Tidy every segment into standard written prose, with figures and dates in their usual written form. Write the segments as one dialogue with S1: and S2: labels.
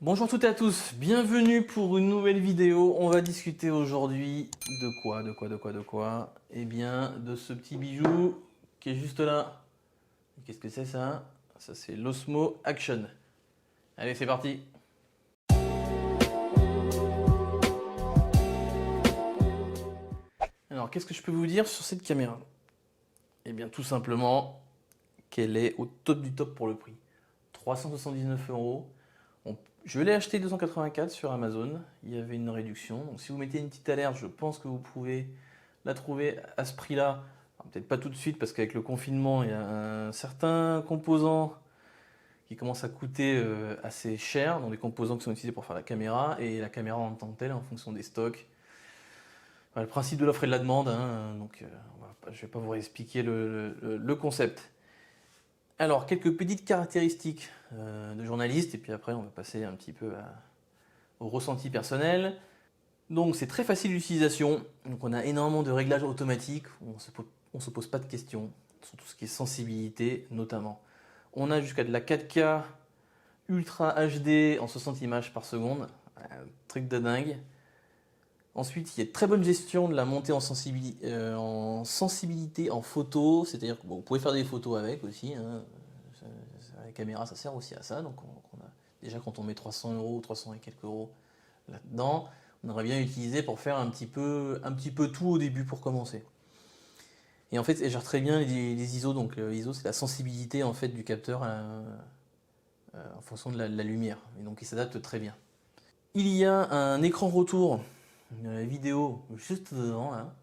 S1: Bonjour à toutes et à tous, bienvenue pour une nouvelle vidéo. On va discuter aujourd'hui de quoi? Eh bien, de ce petit bijou qui est juste là. Qu'est-ce que c'est ça? Ça c'est l'Osmo Action. Allez, c'est parti. Alors, qu'est-ce que je peux vous dire sur cette caméra? Eh bien, tout simplement qu'elle est au top du top pour le prix. 379 euros. Je l'ai acheté 284 sur Amazon, il y avait une réduction. Donc si vous mettez une petite alerte, je pense que vous pouvez la trouver à ce prix-là. Peut-être pas tout de suite parce qu'avec le confinement, il y a un certain composant qui commence à coûter assez cher, dans des composants qui sont utilisés pour faire la caméra et la caméra en tant que telle en fonction des stocks. Voilà, le principe de l'offre et de la demande, hein, donc je ne vais pas vous expliquer le concept. Alors, quelques petites caractéristiques de journaliste, et puis après on va passer un petit peu au ressenti personnel. Donc c'est très facile d'utilisation, donc on a énormément de réglages automatiques, on se pose pas de questions, sur tout ce qui est sensibilité notamment. On a jusqu'à de la 4K Ultra HD en 60 images par seconde, truc de dingue. Ensuite, il y a de très bonne gestion de la montée en sensibilité en photo, c'est-à-dire que bon, vous pouvez faire des photos avec aussi, hein. La caméra ça sert aussi à ça, donc déjà quand on met 300 euros, 300 et quelques euros là-dedans, on aurait bien utilisé pour faire un petit peu tout au début pour commencer. Et en fait, elle gère très bien les ISO, donc l'ISO c'est la sensibilité en fait du capteur en fonction de la lumière, et donc il s'adapte très bien. Il y a un écran retour vidéo juste devant là.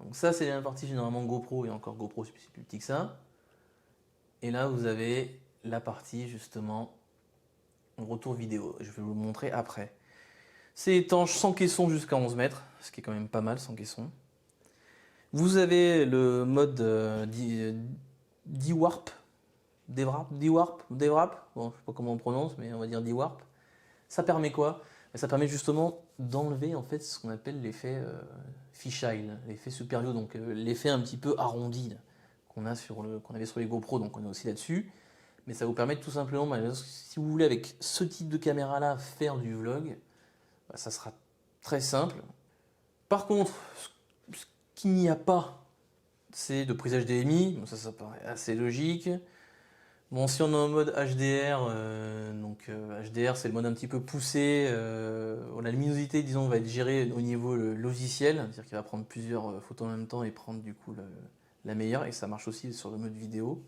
S1: Donc ça c'est la partie généralement GoPro, et encore GoPro c'est plus petit que ça. Et là vous avez la partie justement retour vidéo, je vais vous le montrer après. C'est étanche sans caisson jusqu'à 11 mètres, ce qui est quand même pas mal sans caisson. Vous avez le mode D-Warp, bon je sais pas comment on prononce mais on va dire D-Warp. Ça permet quoi? Ça permet justement d'enlever en fait ce qu'on appelle l'effet fisheye, l'effet super view, donc l'effet un petit peu arrondi qu'on avait sur les GoPro, donc on est aussi là-dessus. Mais ça vous permet tout simplement, si vous voulez avec ce type de caméra là faire du vlog, ça sera très simple. Par contre, ce qu'il n'y a pas, c'est de prise HDMI, donc ça paraît assez logique. Bon, si on est en mode HDR, HDR c'est le mode un petit peu poussé, la luminosité disons va être gérée au niveau logiciel, c'est-à-dire qu'il va prendre plusieurs photos en même temps et prendre du coup la meilleure, et ça marche aussi sur le mode vidéo.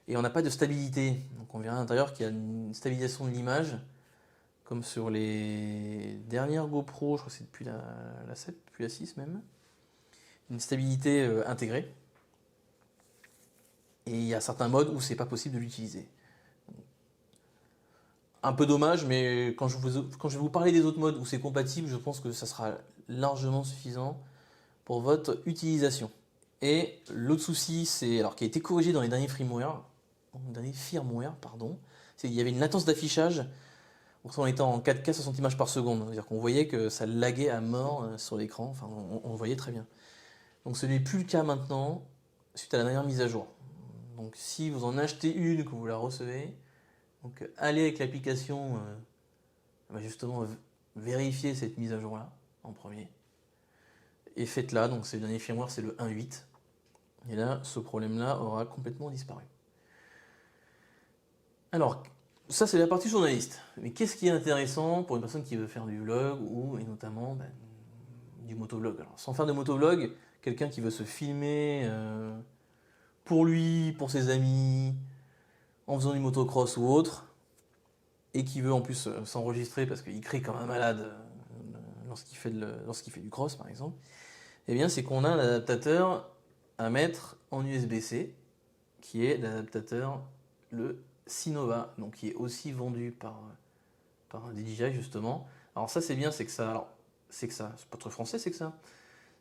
S1: Et on n'a pas de stabilité, donc on verra à l'intérieur qu'il y a une stabilisation de l'image, comme sur les dernières GoPro, je crois que c'est depuis la 7, depuis la 6 même, une stabilité intégrée. Et il y a certains modes où c'est pas possible de l'utiliser. Un peu dommage, mais quand je vais vous parler des autres modes où c'est compatible, je pense que ça sera largement suffisant pour votre utilisation. Et l'autre souci, alors qui a été corrigé dans les derniers firmware, c'est qu'il y avait une latence d'affichage en étant en 4K 60 images par seconde. C'est-à-dire qu'on voyait que ça laguait à mort sur l'écran, enfin on le voyait très bien. Donc ce n'est plus le cas maintenant suite à la dernière mise à jour. Donc si vous en achetez une, que vous la recevez, donc allez avec l'application justement vérifier cette mise à jour là en premier. Et faites-la, donc c'est le dernier firmware, c'est le 1.8. Et là, ce problème-là aura complètement disparu. Alors, ça c'est la partie journaliste. Mais qu'est-ce qui est intéressant pour une personne qui veut faire du vlog ou et notamment du motovlog? Alors, sans faire de motovlog, quelqu'un qui veut se filmer pour lui, pour ses amis, en faisant du motocross ou autre, et qui veut en plus s'enregistrer parce qu'il crie comme un malade lorsqu'il fait du cross par exemple, eh bien c'est qu'on a un adaptateur à mettre en USB-C, qui est l'adaptateur, le Sinova, donc qui est aussi vendu par DJI justement. Alors ça c'est bien, c'est pas trop français, c'est que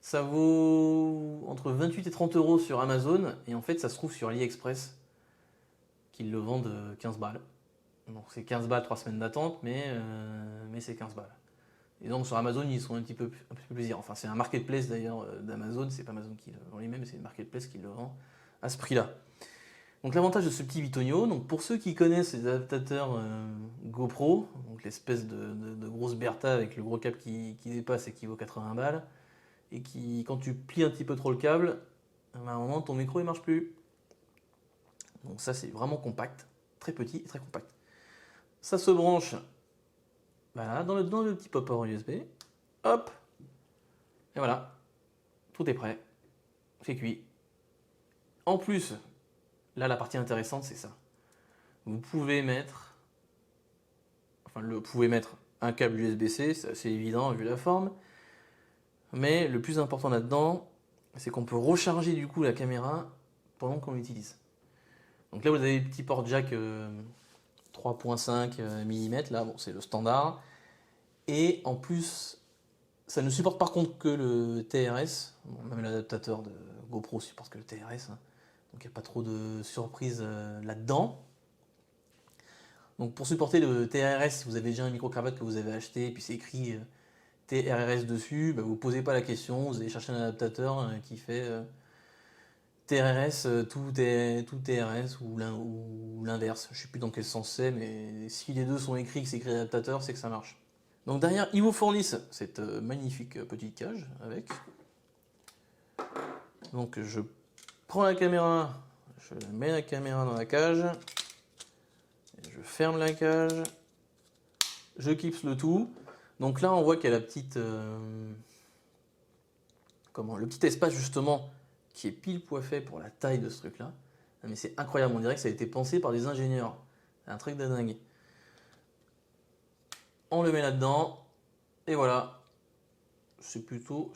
S1: ça vaut entre 28 et 30 euros sur Amazon, et en fait ça se trouve sur AliExpress, qu'ils le vendent 15 balles. Donc c'est 15 balles, 3 semaines d'attente, mais c'est 15 balles. Et donc sur Amazon, ils sont un petit peu plaisir. Enfin, c'est un marketplace d'ailleurs d'Amazon, c'est pas Amazon qui le vend lui-même, c'est une marketplace qui le vend à ce prix-là. Donc l'avantage de ce petit bitonio, donc pour ceux qui connaissent les adaptateurs GoPro, donc l'espèce de grosse Bertha avec le gros câble qui dépasse et qui vaut 80 balles, et qui, quand tu plies un petit peu trop le câble, à un moment ton micro il marche plus. Donc ça c'est vraiment compact, très petit et très compact. Ça se branche voilà, dans le petit port USB, hop, et voilà, tout est prêt, c'est cuit. En plus, là la partie intéressante c'est ça. Vous pouvez mettre, pouvez mettre un câble USB-C, c'est assez évident vu la forme. Mais le plus important là-dedans, c'est qu'on peut recharger du coup la caméra pendant qu'on l'utilise. Donc là vous avez le petit port jack 3.5 mm, là bon, c'est le standard. Et en plus, ça ne supporte par contre que le TRS. Bon, même l'adaptateur de GoPro supporte que le TRS. Hein. Donc il n'y a pas trop de surprises là-dedans. Donc pour supporter le TRS, si vous avez déjà un micro-cravate que vous avez acheté, et puis c'est écrit TRS dessus, bah, vous ne posez pas la question, vous allez chercher un adaptateur qui fait TRS, tout TRS ou l'inverse. Je ne sais plus dans quel sens c'est, mais si les deux sont écrits, que c'est écrit adaptateur, c'est que ça marche. Donc derrière, ils vous fournissent cette magnifique petite cage avec. Donc je prends la caméra, je mets la caméra dans la cage, je ferme la cage, je clipse le tout. Donc là, on voit qu'il y a la petite, le petit espace justement qui est pile poil pour la taille de ce truc-là. Mais c'est incroyable, on dirait que ça a été pensé par des ingénieurs. C'est un truc de dingue. On le met là-dedans et voilà. C'est plutôt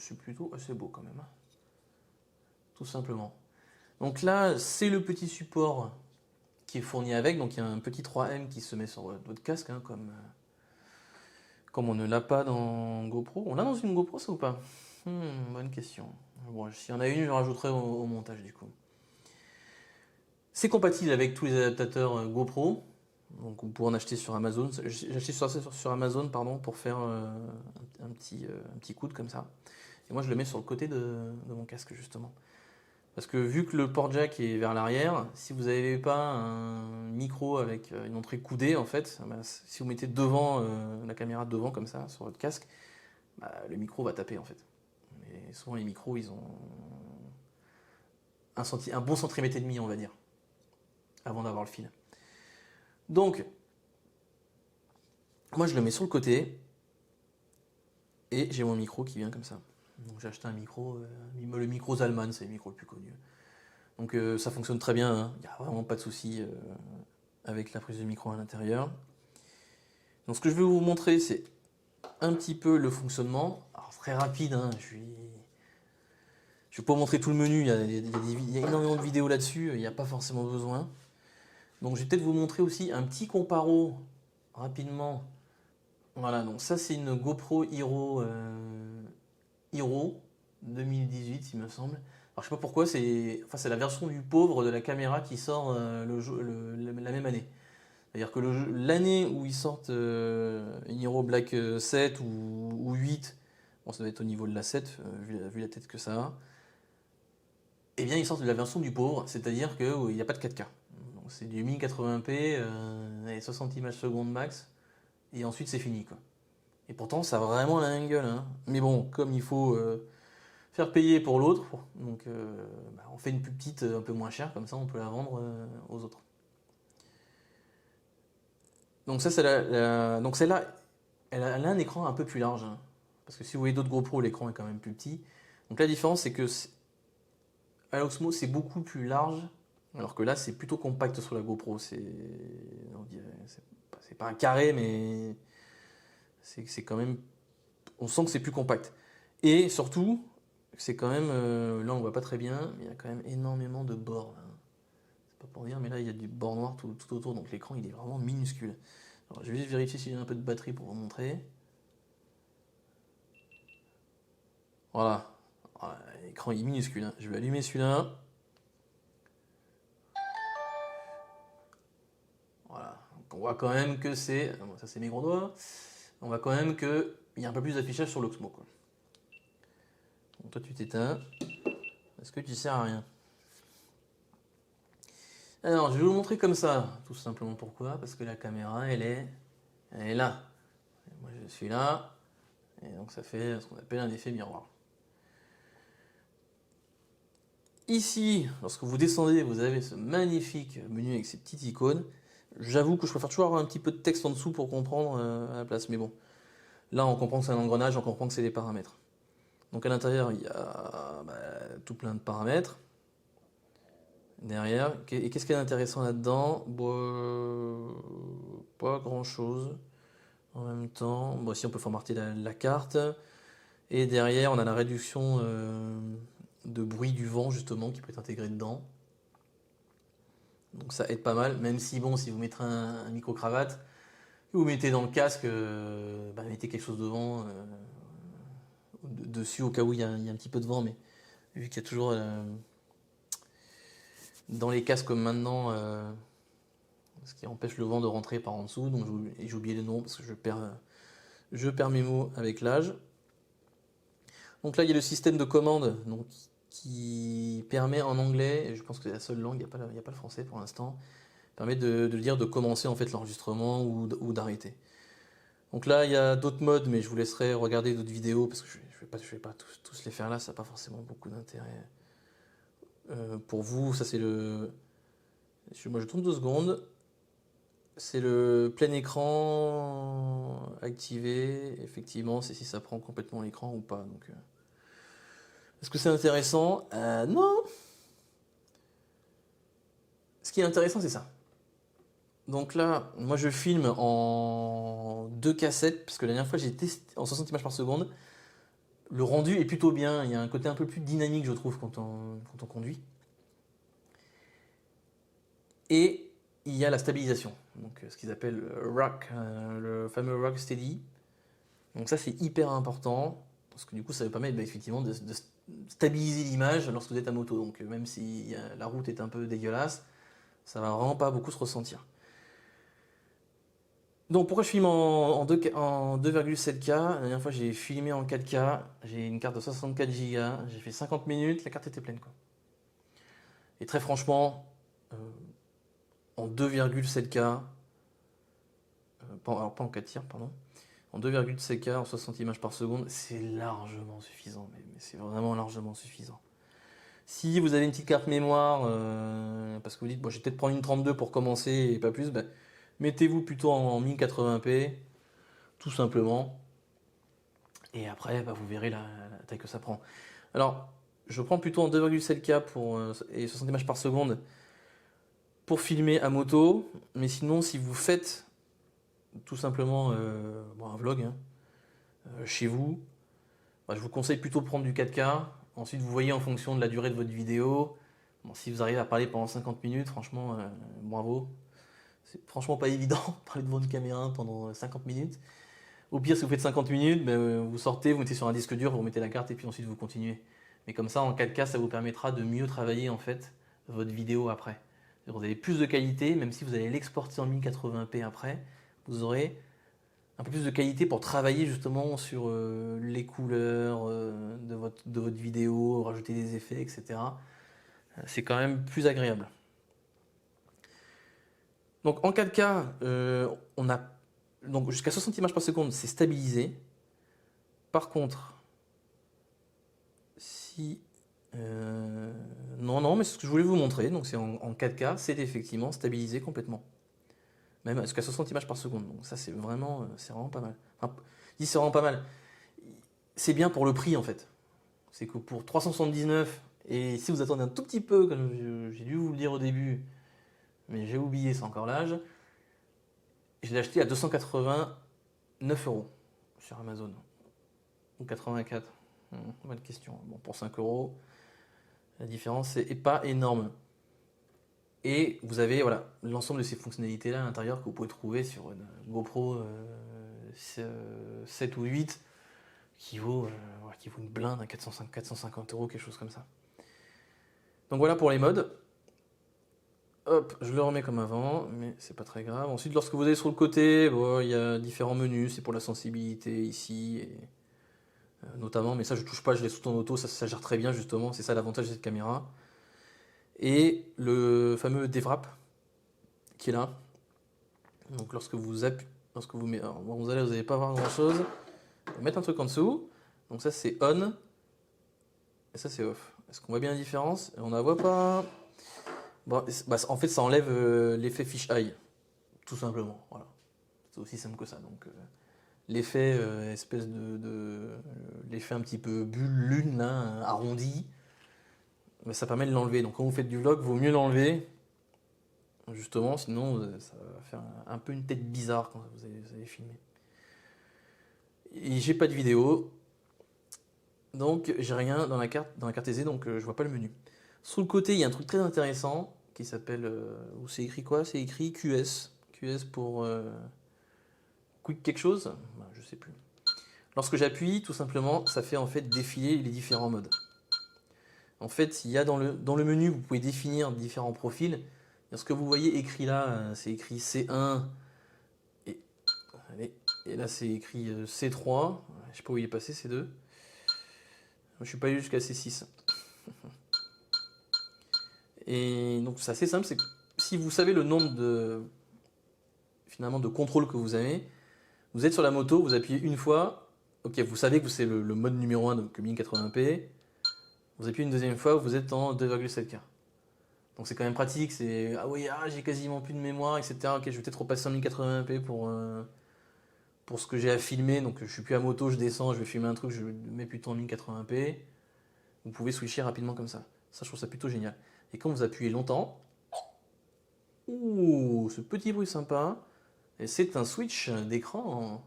S1: assez beau quand même. Tout simplement. Donc là, c'est le petit support qui est fourni avec. Donc il y a un petit 3M qui se met sur votre casque, hein, comme on ne l'a pas dans GoPro. On l'a dans une GoPro ça ou pas? Bonne question. Bon, s'il y en a une, je rajouterai au montage du coup. C'est compatible avec tous les adaptateurs GoPro. Donc vous pouvez en acheter sur Amazon. J'ai acheté sur Amazon pardon, pour faire un petit coude comme ça. Et moi je le mets sur le côté de mon casque justement. Parce que vu que le port jack est vers l'arrière, si vous n'avez pas un micro avec une entrée coudée, en fait, bah, si vous mettez devant la caméra devant comme ça sur votre casque, bah, le micro va taper en fait. Et souvent les micros ils ont un bon centimètre et demi on va dire, avant d'avoir le fil. Donc, moi je le mets sur le côté et j'ai mon micro qui vient comme ça. Donc j'ai acheté un micro, le micro Zalman, c'est le micro le plus connu. Donc ça fonctionne très bien, hein. Il n'y a vraiment pas de souci avec la prise de micro à l'intérieur. Donc ce que je vais vous montrer, c'est un petit peu le fonctionnement. Alors très rapide, hein, je vais pas vous montrer tout le menu, il y a énormément de vidéos là-dessus, il n'y a pas forcément besoin. Donc je vais peut-être vous montrer aussi un petit comparo rapidement. Voilà, donc ça c'est une GoPro Hero 2018 il me semble. Alors je sais pas pourquoi, c'est la version du pauvre de la caméra qui sort la même année. C'est-à-dire que l'année où ils sortent une Hero Black 7 ou 8, bon ça doit être au niveau de la 7, vu la tête que ça a, et bien ils sortent de la version du pauvre, c'est-à-dire qu'il n'y a pas de 4K. Donc c'est du 1080p et 60 images secondes max, et ensuite c'est fini quoi. Et pourtant ça a vraiment la même gueule, hein. Mais bon, comme il faut faire payer pour l'autre, donc on fait une plus petite, un peu moins chère, comme ça on peut la vendre aux autres. Donc ça c'est donc celle-là, elle a un écran un peu plus large, hein. Parce que si vous voyez d'autres GoPro, l'écran est quand même plus petit. Donc la différence c'est que à l'Osmo c'est beaucoup plus large, alors que là c'est plutôt compact sur la GoPro. C'est pas un carré, mais c'est quand même, on sent que c'est plus compact. Et surtout, c'est quand même, là on voit pas très bien, mais il y a quand même énormément de bords. Là. C'est pas pour dire, mais là il y a du bord noir tout autour, donc l'écran il est vraiment minuscule. Alors, je vais juste vérifier si j'ai un peu de batterie pour vous montrer. Voilà, l'écran il est minuscule, hein. Je vais allumer celui-là. Voilà, donc on voit quand même que c'est, bon, ça c'est mes gros doigts, on voit quand même qu'il y a un peu plus d'affichage sur l'Oxmo. Donc toi tu t'éteins, parce que tu sers à rien. Alors, je vais vous le montrer comme ça. Tout simplement pourquoi? Parce que la caméra, elle est là. Et moi, je suis là. Et donc, ça fait ce qu'on appelle un effet miroir. Ici, lorsque vous descendez, vous avez ce magnifique menu avec ces petites icônes. J'avoue que je préfère toujours avoir un petit peu de texte en dessous pour comprendre à la place. Mais bon, là, on comprend que c'est un engrenage, on comprend que c'est des paramètres. Donc à l'intérieur, il y a tout plein de paramètres. Derrière, et qu'est-ce qui est intéressant là-dedans? Pas grand-chose. En même temps, bon, si on peut formater la carte. Et derrière, on a la réduction de bruit du vent, justement, qui peut être intégré dedans. Donc ça aide pas mal, même si, bon, si vous mettez un micro-cravate, que vous mettez dans le casque, mettez quelque chose devant, dessus, au cas où il y a un petit peu de vent, mais vu qu'il y a toujours dans les casques comme maintenant, ce qui empêche le vent de rentrer par en dessous, donc j'ai oublié le nom parce que je perds mes mots avec l'âge. Donc là, il y a le système de commande donc, qui permet en anglais, et je pense que c'est la seule langue, il n'y a pas le français pour l'instant, permet de dire de commencer en fait l'enregistrement ou d'arrêter. Donc là, il y a d'autres modes, mais je vous laisserai regarder d'autres vidéos parce que je ne vais pas tous les faire là, ça n'a pas forcément beaucoup d'intérêt pour vous. Ça, c'est le. Moi, je tourne 2 secondes. C'est le plein écran activé. Effectivement, c'est si ça prend complètement l'écran ou pas. Donc, est-ce que c'est intéressant? Non. Ce qui est intéressant, c'est ça. Donc là, moi je filme en 2 cassettes, parce que la dernière fois j'ai testé en 60 images par seconde. Le rendu est plutôt bien, il y a un côté un peu plus dynamique, je trouve, quand on conduit. Et il y a la stabilisation, donc ce qu'ils appellent rock, le fameux rock steady. Donc ça c'est hyper important, parce que du coup ça va permettre effectivement de stabiliser l'image lorsque vous êtes à moto. Donc même si la route est un peu dégueulasse, ça va vraiment pas beaucoup se ressentir. Donc pourquoi je filme en 2,7K? La dernière fois j'ai filmé en 4K, j'ai une carte de 64 Go, j'ai fait 50 minutes, la carte était pleine quoi. Et très franchement, en 2,7K, alors pas en 4 tiers, pardon, en 2,7K, en 60 images par seconde, c'est largement suffisant, mais c'est vraiment largement suffisant. Si vous avez une petite carte mémoire, parce que vous dites, bon, je vais peut-être prendre une 32 pour commencer et pas plus, mettez-vous plutôt en 1080p, tout simplement. Et après, vous verrez la taille que ça prend. Alors, je prends plutôt en 2,7K et 60 images par seconde pour filmer à moto. Mais sinon, si vous faites tout simplement un vlog hein, chez vous, je vous conseille plutôt de prendre du 4K. Ensuite, vous voyez en fonction de la durée de votre vidéo. Bon, si vous arrivez à parler pendant 50 minutes, franchement, bravo. C'est franchement pas évident de parler devant une caméra pendant 50 minutes. Au pire, si vous faites 50 minutes, vous sortez, vous mettez sur un disque dur, vous remettez la carte et puis ensuite vous continuez. Mais comme ça, en 4K, ça vous permettra de mieux travailler en fait votre vidéo après. Vous avez plus de qualité, même si vous allez l'exporter en 1080p après, vous aurez un peu plus de qualité pour travailler justement sur les couleurs de votre vidéo, rajouter des effets, etc. C'est quand même plus agréable. Donc en 4K, on a donc jusqu'à 60 images par seconde, c'est stabilisé. Par contre, si non, mais c'est ce que je voulais vous montrer. Donc c'est en 4K, c'est effectivement stabilisé complètement, même jusqu'à 60 images par seconde. Donc ça c'est vraiment pas mal. Enfin, je dis c'est vraiment pas mal. C'est bien pour le prix en fait. C'est que pour 379 et si vous attendez un tout petit peu, comme j'ai dû vous le dire au début, mais j'ai oublié, c'est encore l'âge. Je l'ai acheté à 289 euros sur Amazon. Ou 84. Bonne question. Bon, pour 5 euros, la différence n'est pas énorme. Et vous avez voilà, l'ensemble de ces fonctionnalités-là à l'intérieur que vous pouvez trouver sur une GoPro 7 ou 8 qui vaut une blinde à 450 euros, quelque chose comme ça. Donc voilà pour les modes. Hop, je le remets comme avant, mais c'est pas très grave. Ensuite, lorsque vous allez sur le côté, il y a différents menus. C'est pour la sensibilité ici, et, notamment. Mais ça, je touche pas, je laisse tout en auto. Ça gère très bien, justement. C'est ça l'avantage de cette caméra. et le fameux déwrap qui est là. Donc lorsque vous appuyez, lorsque vous mettez, bon, vous n'allez pas voir grand chose. On va mettre un truc en dessous. Donc ça c'est on et ça c'est off. Est-ce qu'on voit bien la différence? On ne la voit pas. Bon, bah, en fait ça enlève l'effet fisheye, tout simplement. Voilà. C'est aussi simple que ça. Donc l'effet espèce l'effet un petit peu bulle lune là, arrondi, mais ça permet de l'enlever. Donc quand vous faites du vlog, vaut mieux l'enlever. Justement, sinon ça va faire un peu une tête bizarre quand vous allez filmer. Et j'ai pas de vidéo, donc j'ai rien dans la carte SD, donc je vois pas le menu. Sur le côté, il y a un truc très intéressant qui s'appelle, où c'est écrit quoi? C'est écrit QS. QS pour Quick quelque chose? Ben, je sais plus. Lorsque j'appuie, tout simplement, ça fait en fait défiler les différents modes. En fait, il y a dans le menu, vous pouvez définir différents profils. Ce que vous voyez écrit là, c'est écrit C1 et, allez, et là c'est écrit C3. Je sais pas où il est passé C2. Je suis pas allé jusqu'à C6. Et donc c'est assez simple, c'est que si vous savez le nombre finalement de contrôles que vous avez, vous êtes sur la moto, vous appuyez une fois, ok, vous savez que c'est le mode numéro 1, donc 1080p. Vous appuyez une deuxième fois, vous êtes en 2,7K. Donc c'est quand même pratique, c'est ah oui, j'ai quasiment plus de mémoire, etc. Ok, je vais peut-être repasser en 1080p pour ce que j'ai à filmer. Donc je suis plus à moto, je descends, je vais filmer un truc, je mets plutôt en 1080p. Vous pouvez switcher rapidement comme ça. Ça, je trouve ça plutôt génial. Et quand vous appuyez longtemps, ouh, ce petit bruit sympa. Et c'est un switch d'écran.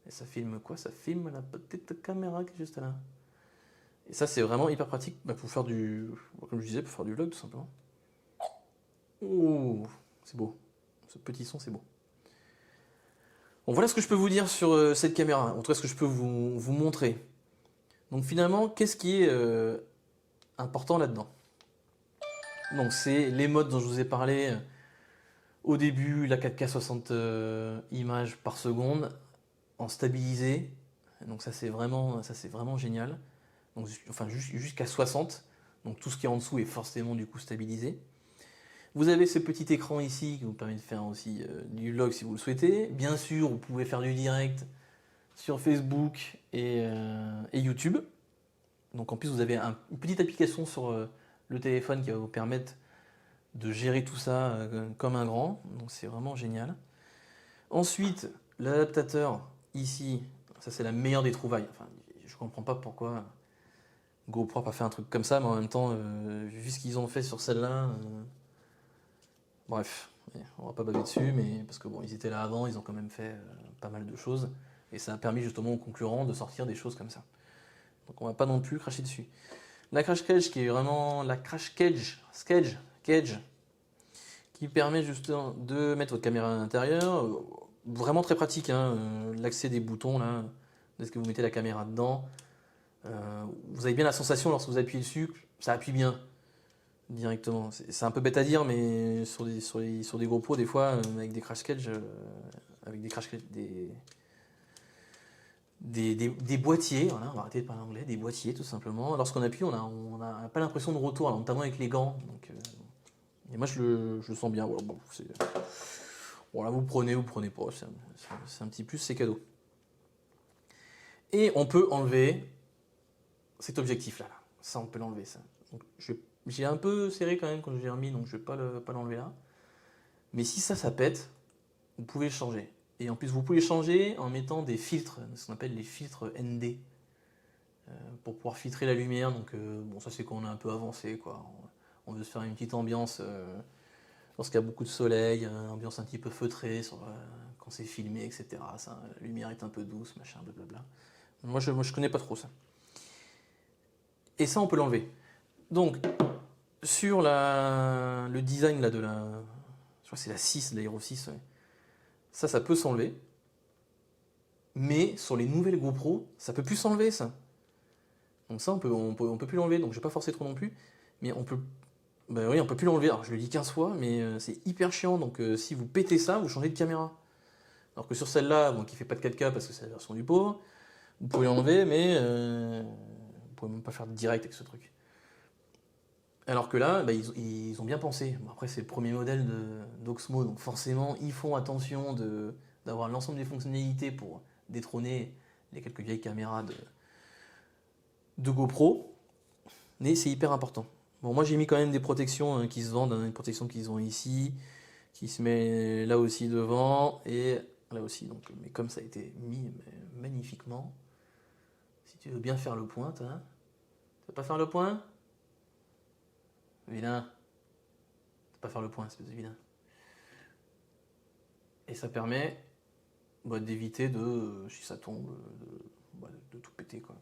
S1: Et ça filme quoi? Ça filme la petite caméra qui est juste là. Et ça, c'est vraiment hyper pratique pour faire comme je disais, pour faire du vlog tout simplement. Ouh, c'est beau. Ce petit son, c'est beau. Bon, voilà ce que je peux vous dire sur cette caméra. En tout cas, ce que je peux vous montrer. Donc finalement, qu'est-ce qui est important là-dedans? Donc c'est les modes dont je vous ai parlé au début, la 4K 60 images par seconde en stabilisé. Donc ça c'est vraiment génial. Donc, enfin jusqu'à 60. Donc tout ce qui est en dessous est forcément du coup stabilisé. Vous avez ce petit écran ici qui vous permet de faire aussi du vlog si vous le souhaitez. Bien sûr, vous pouvez faire du direct sur Facebook et YouTube. Donc en plus, vous avez une petite application sur le téléphone qui va vous permettre de gérer tout ça comme un grand. Donc c'est vraiment génial. Ensuite, l'adaptateur ici, ça c'est la meilleure des trouvailles. Enfin, je comprends pas pourquoi GoPro a pas fait un truc comme ça, mais en même temps, vu ce qu'ils ont fait sur celle-là, bref, on va pas baver dessus, mais parce que bon, ils étaient là avant, ils ont quand même fait pas mal de choses, et ça a permis justement aux concurrents de sortir des choses comme ça. Donc on va pas non plus cracher dessus. La crash cage qui est vraiment la crash cage, qui permet justement de mettre votre caméra à l'intérieur. Vraiment très pratique, hein, l'accès des boutons là, est-ce que vous mettez la caméra dedans. Vous avez bien la sensation lorsque vous appuyez dessus, ça appuie bien directement. C'est un peu bête à dire, mais sur des GoPro, des fois, avec des crash cages, des boîtiers, voilà, on va arrêter de parler anglais, des boîtiers tout simplement. Lorsqu'on appuie, on n'a pas l'impression de retour, alors, notamment avec les gants. Donc, et moi, je le sens bien. Voilà, bon, voilà, vous prenez pas, c'est un petit plus, c'est cadeau. Et on peut enlever cet objectif là. Ça, on peut l'enlever, ça. Donc, j'ai un peu serré quand même quand je l'ai remis, donc je vais pas l'enlever là. Mais si ça pète, vous pouvez le changer. Et en plus, vous pouvez changer en mettant des filtres, ce qu'on appelle les filtres ND, pour pouvoir filtrer la lumière. Donc, bon, ça c'est quand on est un peu avancé, quoi. On veut se faire une petite ambiance lorsqu'il y a beaucoup de soleil, ambiance un petit peu feutrée quand c'est filmé, etc. Ça, la lumière est un peu douce, machin, blablabla. Moi, je connais pas trop ça. Et ça, on peut l'enlever. Donc, sur le design là, je crois que c'est la 6, l'Aero 6, ouais. Ça peut s'enlever. Mais sur les nouvelles GoPro, ça peut plus s'enlever, ça. Donc ça, on peut plus l'enlever, donc je vais pas forcer trop non plus. Mais on peut... Ben oui, on peut plus l'enlever. Alors je le dis 15 fois, mais c'est hyper chiant. Donc si vous pétez ça, vous changez de caméra. Alors que sur celle-là, bon, qui fait pas de 4K parce que c'est la version du pauvre, vous pouvez l'enlever, mais vous pouvez même pas faire de direct avec ce truc. Alors que là, bah, ils ont bien pensé. Bon, après, c'est le premier modèle d'Oxmo, donc forcément, ils font attention d'avoir l'ensemble des fonctionnalités pour détrôner les quelques vieilles caméras de GoPro, mais c'est hyper important. Bon, moi j'ai mis quand même des protections qui se vendent, hein, une protection qu'ils ont ici, qui se met là aussi devant, et là aussi, donc, mais comme ça a été mis magnifiquement, si tu veux bien faire le point, tu vas pas faire le point? Vilain, tu vas pas faire le point, espèce de vilain. Et ça permet d'éviter si ça tombe, de tout péter, quoi.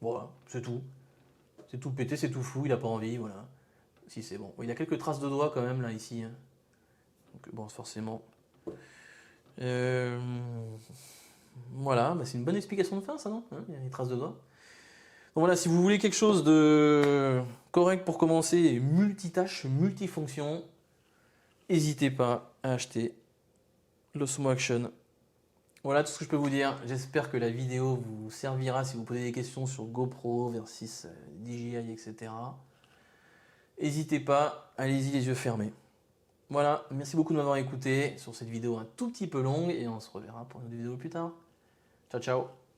S1: Voilà, c'est tout. C'est tout pété, c'est tout fou, il a pas envie, voilà. Si c'est bon. Il a quelques traces de doigts quand même là ici, hein. Donc bon, forcément. Euh, Voilà, c'est une bonne explication de fin ça, non, hein, il y a les traces de doigts. Donc voilà, si vous voulez quelque chose de correct pour commencer, multitâche, multifonction, n'hésitez pas à acheter l'Osmo Action. Voilà tout ce que je peux vous dire. J'espère que la vidéo vous servira si vous posez des questions sur GoPro versus DJI, etc. N'hésitez pas, allez-y les yeux fermés. Voilà, merci beaucoup de m'avoir écouté sur cette vidéo un tout petit peu longue et on se reverra pour une autre vidéo plus tard. Ciao ciao.